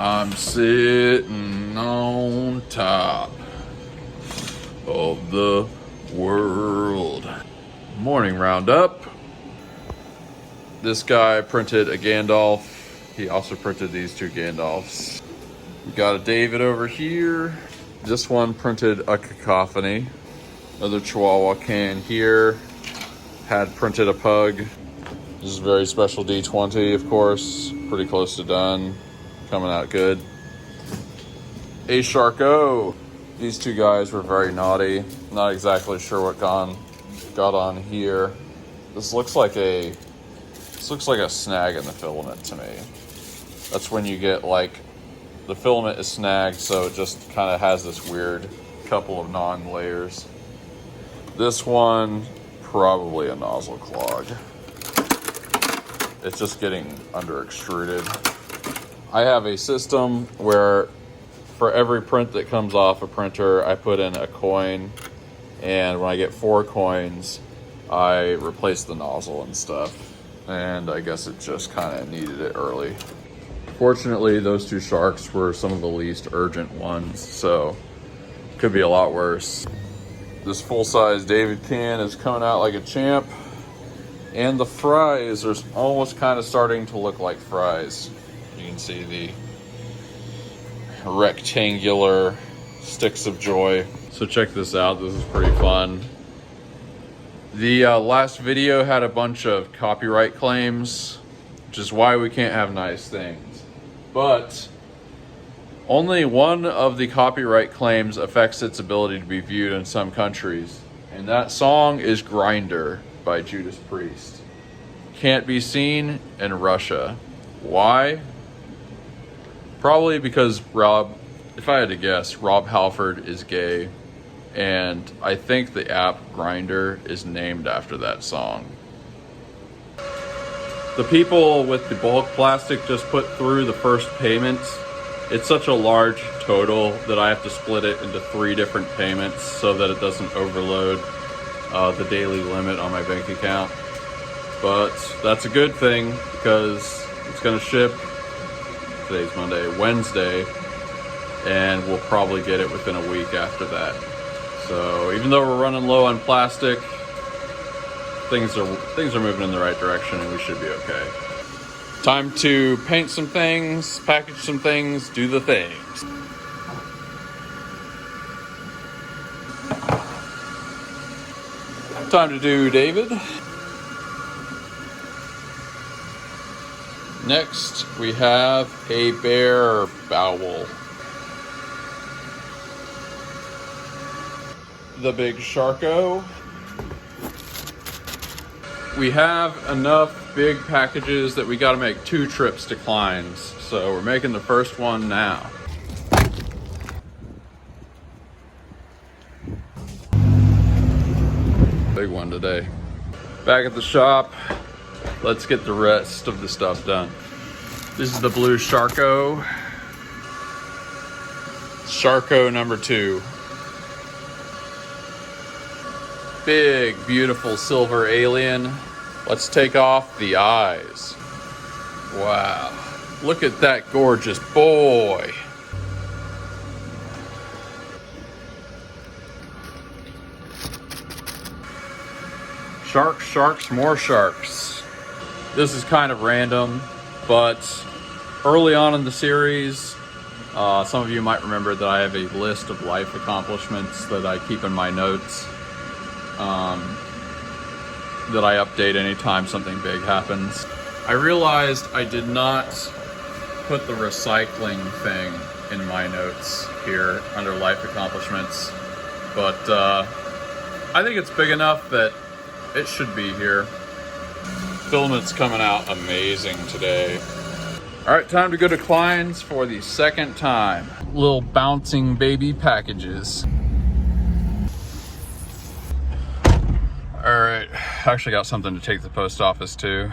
I'm sitting on top of the world. Morning roundup. This guy printed a Gandalf. He also printed these two Gandalfs. We got a David over here. This one printed a Cacophony. Another Chihuahua can here. Had printed a Pug. This is a very special D20, of course. Pretty close to done. Coming out good. A Sharko. These two guys were very naughty. Not exactly sure what got on here. This looks like a snag in the filament to me. That's when you get like the filament is snagged, so it just kind of has this weird couple of non-layers. This one, probably a nozzle clog. It's just getting under extruded. I have a system where for every print that comes off a printer, I put in a coin, and when I get 4 coins, I replace the nozzle and stuff. And I guess it just kind of needed it early. Fortunately, those two sharks were some of the least urgent ones, so could be a lot worse. This full-size David can is coming out like a champ, and the fries are almost kind of starting to look like fries. You can see the rectangular sticks of joy. So check this out, this is pretty fun. The last video had a bunch of copyright claims, which is why we can't have nice things. But only one of the copyright claims affects its ability to be viewed in some countries. And that song is Grinder by Judas Priest. Can't be seen in Russia. Why? Probably because if I had to guess, Rob Halford is gay. And I think the app Grinder is named after that song. The people with the bulk plastic just put through the first payment. It's such a large total that I have to split it into 3 different payments so that it doesn't overload the daily limit on my bank account. But that's a good thing because it's gonna ship, today's Monday, Wednesday, and we'll probably get it within a week after that. So even though we're running low on plastic, things are moving in the right direction and we should be okay. Time to paint some things, package some things, do the things. Time to do David. Next, we have a bear bowel. The big Sharko. We have enough big packages that we got to make 2 trips to Klein's, so we're making the first one now. Big one today. Back at the shop, let's get the rest of the stuff done. This is the blue Sharko. Sharko number 2. Big, beautiful silver alien. Let's take off the eyes. Wow. Look at that gorgeous boy. Sharks, sharks, more sharks. This is kind of random, but early on in the series, some of you might remember that I have a list of life accomplishments that I keep in my notes. That I update anytime something big happens. I realized I did not put the recycling thing in my notes here under life accomplishments, but I think it's big enough that it should be here. Filament's coming out amazing today. All right, time to go to Klein's for the second time. Little bouncing baby packages. All right, actually got something to take to the post office too.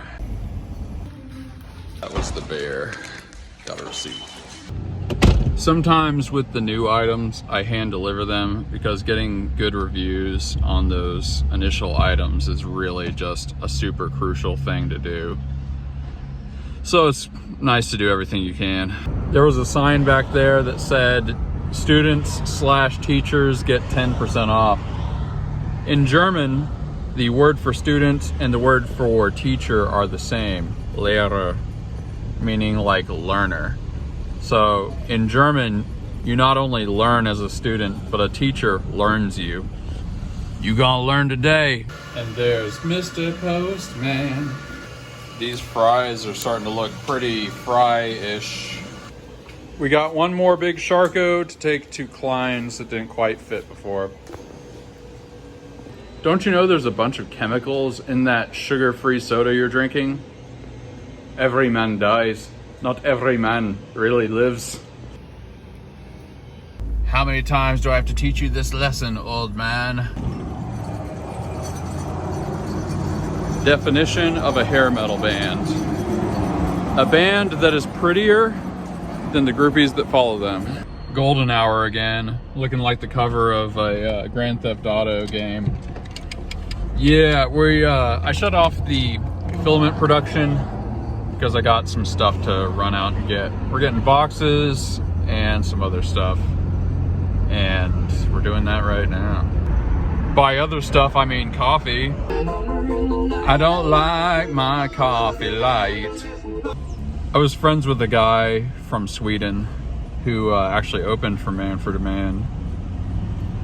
That was the bear. Got a receipt. Sometimes with the new items, I hand deliver them because getting good reviews on those initial items is really just a super crucial thing to do. So it's nice to do everything you can. There was a sign back there that said students/teachers get 10% off. In German, the word for student and the word for teacher are the same, Lehrer, meaning like learner. So in German, you not only learn as a student, but a teacher learns you. You gonna learn today. And there's Mr. Postman. These fries are starting to look pretty fry-ish. We got one more big Sharko to take to Klein's that didn't quite fit before. Don't you know there's a bunch of chemicals in that sugar-free soda you're drinking? Every man dies. Not every man really lives. How many times do I have to teach you this lesson, old man? Definition of a hair metal band. A band that is prettier than the groupies that follow them. Golden hour again, looking like the cover of a Grand Theft Auto game. Yeah, I shut off the filament production because I got some stuff to run out and get. We're getting boxes and some other stuff, and we're doing that right now. By other stuff, I mean coffee. I don't like my coffee light. I was friends with a guy from Sweden who actually opened for Man for Demand.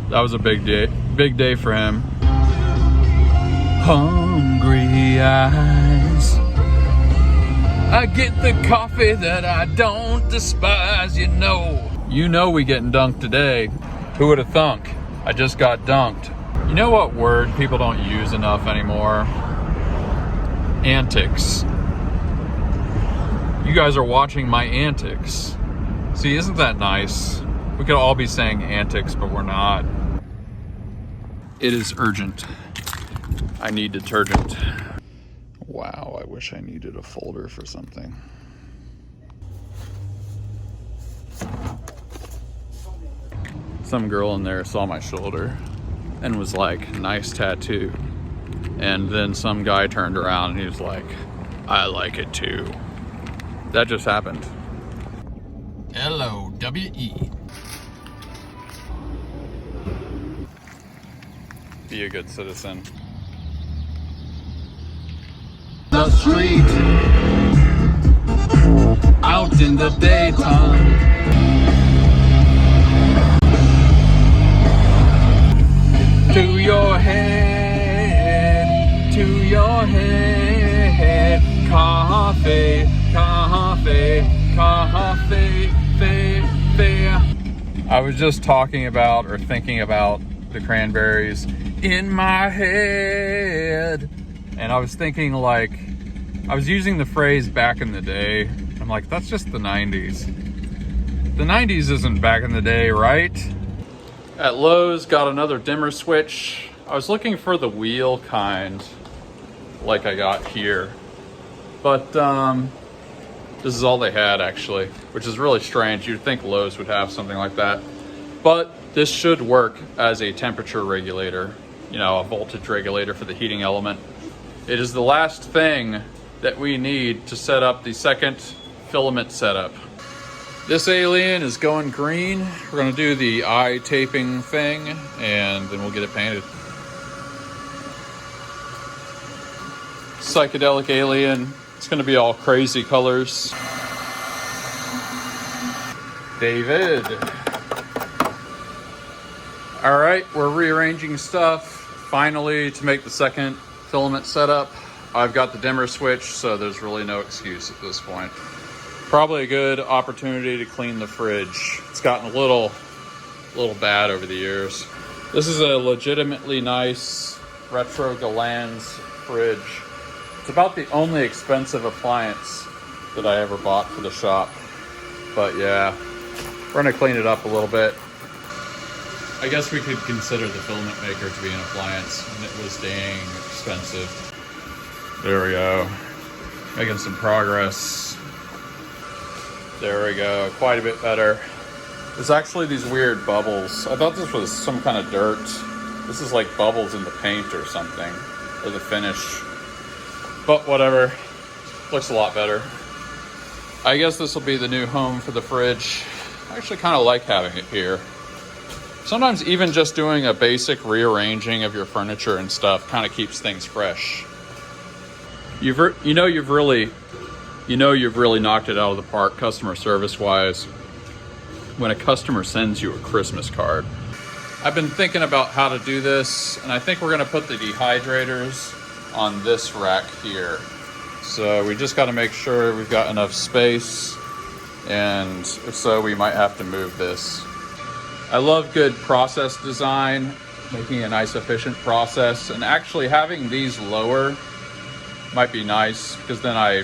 That was a big day for him. Hungry eyes, I get the coffee that I don't despise, you know. You know we getting dunked today. Who would have thunk? I just got dunked. You know what word people don't use enough anymore? Antics. You guys are watching my antics. See, isn't that nice? We could all be saying antics, but we're not. It is urgent. I need detergent. Wow, I wish I needed a folder for something. Some girl in there saw my shoulder and was like, nice tattoo. And then some guy turned around and he was like, I like it too. That just happened. L-O-W-E. Be a good citizen. The street, out in the daytime. To your head, coffee, coffee, coffee, fair. I was just talking about or thinking about the cranberries in my head. And I was thinking, like, I was using the phrase back in the day. I'm like, that's just the 90s. The 90s isn't back in the day, right? At Lowe's, got another dimmer switch. I was looking for the wheel kind, like I got here. But this is all they had, actually, which is really strange. You'd think Lowe's would have something like that. But this should work as a temperature regulator, you know, a voltage regulator for the heating element. It is the last thing that we need to set up the second filament setup. This alien is going green. We're gonna do the eye taping thing and then we'll get it painted. Psychedelic alien. It's gonna be all crazy colors. David. All right, we're rearranging stuff finally to make the second filament setup. I've got the dimmer switch, so there's really no excuse at this point. Probably a good opportunity to clean the fridge. It's gotten a little bad over the years. This is a legitimately nice retro Galanz fridge. It's about the only expensive appliance that I ever bought for the shop. But yeah, we're gonna clean it up a little bit. I guess we could consider the filament maker to be an appliance, and it was dang expensive. There we go. Making some progress. There we go, quite a bit better. There's actually these weird bubbles. I thought this was some kind of dirt. This is like bubbles in the paint or something, or the finish. But whatever, looks a lot better. I guess this will be the new home for the fridge. I actually kind of like having it here. Sometimes even just doing a basic rearranging of your furniture and stuff kind of keeps things fresh. You've really knocked it out of the park customer service wise when a customer sends you a Christmas card. I've been thinking about how to do this, and I think we're gonna put the dehydrators on this rack here. So we just got to make sure we've got enough space, and if so, we might have to move this. I love good process design, making a nice efficient process, and actually having these lower might be nice because then I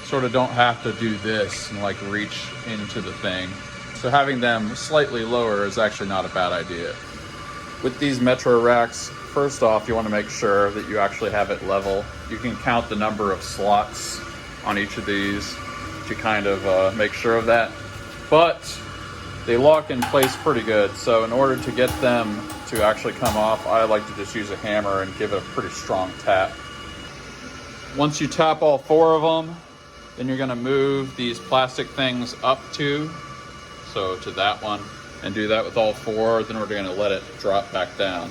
sort of don't have to do this and like reach into the thing. So having them slightly lower is actually not a bad idea. With these Metro racks, first off, you want to make sure that you actually have it level. You can count the number of slots on each of these to kind of make sure of that. But they lock in place pretty good. So in order to get them to actually come off, I like to just use a hammer and give it a pretty strong tap. Once you tap all 4 of them, then you're going to move these plastic things up to that one, and do that with all 4. Then we're going to let it drop back down.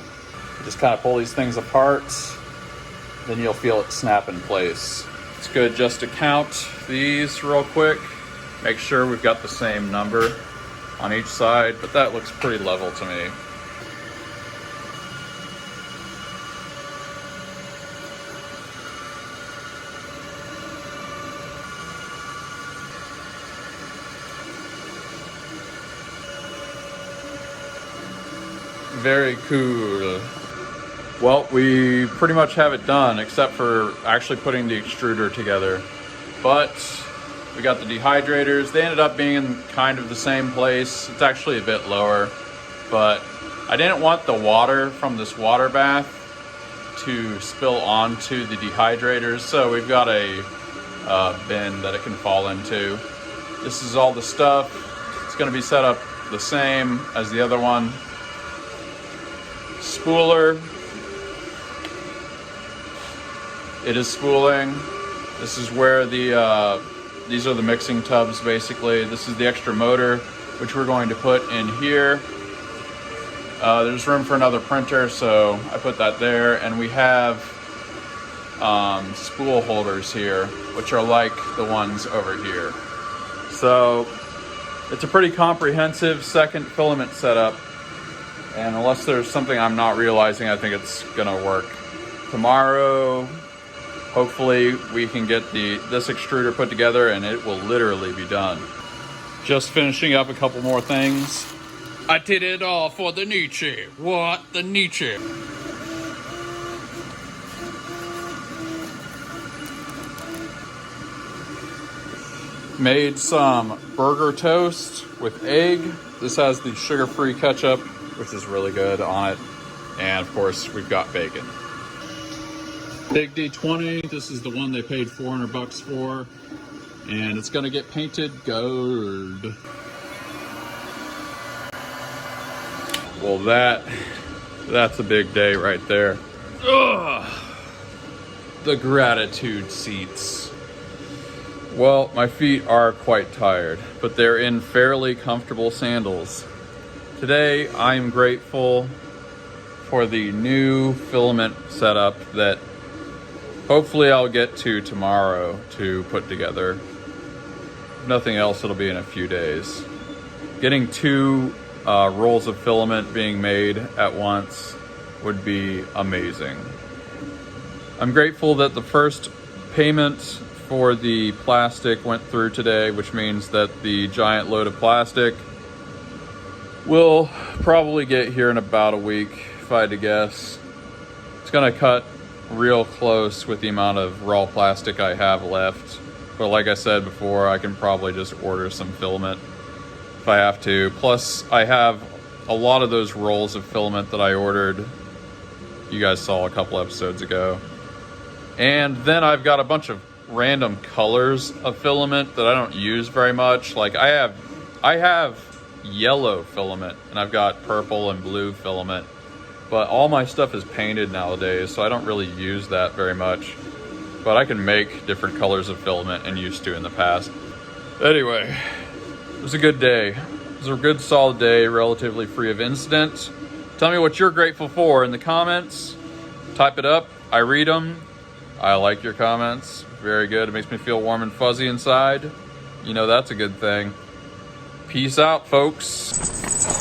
Just kind of pull these things apart, then you'll feel it snap in place. It's good just to count these real quick, make sure we've got the same number on each side, but that looks pretty level to me. Very cool. Well, we pretty much have it done except for actually putting the extruder together. But we got the dehydrators. They ended up being in kind of the same place. It's actually a bit lower, but I didn't want the water from this water bath to spill onto the dehydrators, so we've got a bin that it can fall into. This is all the stuff. It's going to be set up the same as the other one. Spooler. It is spooling. This is where these are the mixing tubs basically. This is the extra motor, which we're going to put in here. There's room for another printer, so I put that there. And we have spool holders here, which are like the ones over here. So it's a pretty comprehensive second filament setup. And unless there's something I'm not realizing, I think it's gonna work. Tomorrow, hopefully we can get this extruder put together and it will literally be done. Just finishing up a couple more things. I did it all for the Nietzsche. What? The Nietzsche. Made some burger toast with egg. This has the sugar-free ketchup, which is really good on it. And of course, we've got bacon. Big D20, this is the one they paid $400 for. And it's gonna get painted gold. Well, that's a big day right there. Ugh. The gratitude seats. Well, my feet are quite tired, but they're in fairly comfortable sandals. Today, I'm grateful for the new filament setup that hopefully I'll get to tomorrow to put together. If nothing else, it'll be in a few days. Getting 2 rolls of filament being made at once would be amazing. I'm grateful that the first payment for the plastic went through today, which means that the giant load of plastic will probably get here in about a week, if I had to guess. It's gonna cut real close with the amount of raw plastic I have left. But like I said before, I can probably just order some filament if I have to. Plus, I have a lot of those rolls of filament that I ordered. You guys saw a couple episodes ago. And then I've got a bunch of random colors of filament that I don't use very much. Like I have yellow filament and I've got purple and blue filament, but all my stuff is painted nowadays, so I don't really use that very much. But I can make different colors of filament and used to in the past. Anyway, it was a good day. It was a good solid day, relatively free of incidents. Tell me what you're grateful for in the comments. Type it up. I read them. I like your comments. Very good. It makes me feel warm and fuzzy inside. You know that's a good thing. Peace out, folks.